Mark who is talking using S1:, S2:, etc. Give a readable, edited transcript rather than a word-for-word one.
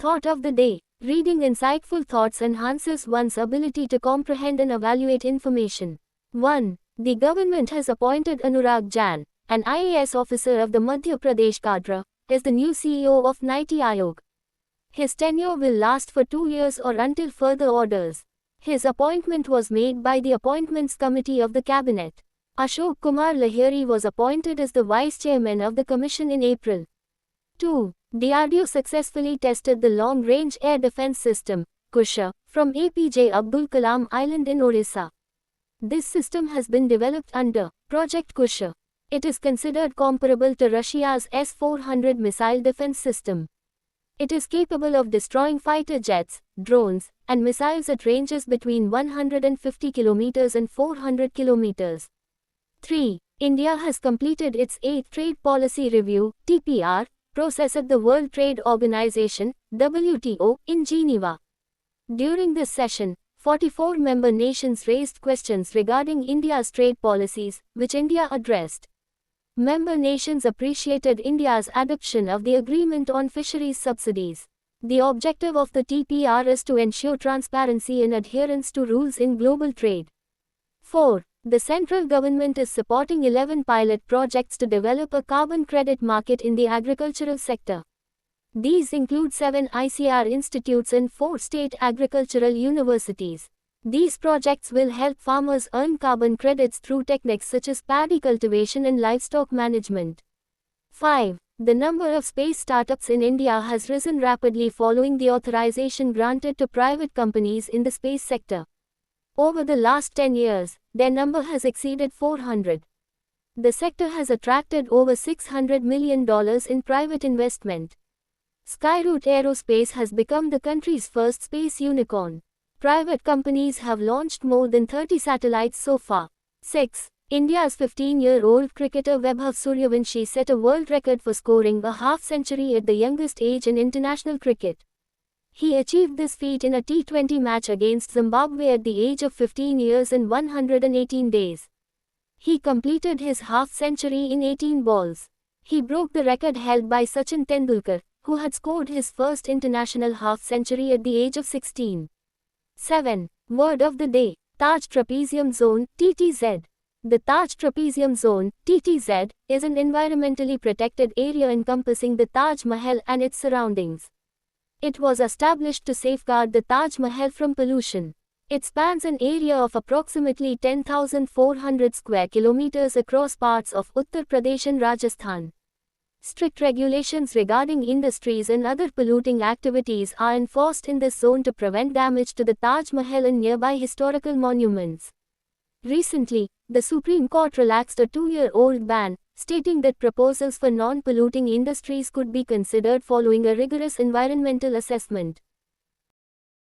S1: Thought of the day. Reading insightful thoughts enhances one's ability to comprehend and evaluate information. 1. The government has appointed Anurag Jain, an IAS officer of the Madhya Pradesh cadre, as the new CEO of Niti Aayog. His tenure will last for 2 years or until further orders. His appointment was made by the Appointments Committee of the Cabinet. Ashok Kumar Lahiri was appointed as the Vice Chairman of the Commission in April. 2. DRDO successfully tested the Long-Range Air Defence System, Kusha, from APJ Abdul Kalam Island in Orissa. This system has been developed under Project Kusha. It is considered comparable to Russia's S-400 missile defense system. It is capable of destroying fighter jets, drones, and missiles at ranges between 150 km and 400 km. 3. India has completed its 8th Trade Policy Review (TPR) process at the World Trade Organization (WTO) in Geneva. During this session, 44 member nations raised questions regarding India's trade policies, which India addressed. Member nations appreciated India's adoption of the Agreement on Fisheries Subsidies. The objective of the TPR is to ensure transparency and adherence to rules in global trade. 4. The central government is supporting 11 pilot projects to develop a carbon credit market in the agricultural sector. These include 7 ICR institutes and 4 state agricultural universities. These projects will help farmers earn carbon credits through techniques such as paddy cultivation and livestock management. 5. The number of space startups in India has risen rapidly following the authorization granted to private companies in the space sector. Over the last 10 years, their number has exceeded 400. The sector has attracted over $600 million in private investment. Skyroot Aerospace has become the country's first space unicorn. Private companies have launched more than 30 satellites so far. 6. India's 15-year-old cricketer Vaibhav Suryavanshi set a world record for scoring a half-century at the youngest age in international cricket. He achieved this feat in a T20 match against Zimbabwe at the age of 15 years and 118 days. He completed his half-century in 18 balls. He broke the record held by Sachin Tendulkar, who had scored his first international half-century at the age of 16. 7. Word of the day. Taj Trapezium Zone, TTZ. The Taj Trapezium Zone, TTZ, is an environmentally protected area encompassing the Taj Mahal and its surroundings. It was established to safeguard the Taj Mahal from pollution. It spans an area of approximately 10,400 square kilometers across parts of Uttar Pradesh and Rajasthan. Strict regulations regarding industries and other polluting activities are enforced in this zone to prevent damage to the Taj Mahal and nearby historical monuments. Recently, the Supreme Court relaxed a 2-year-old ban, stating that proposals for non-polluting industries could be considered following a rigorous environmental assessment.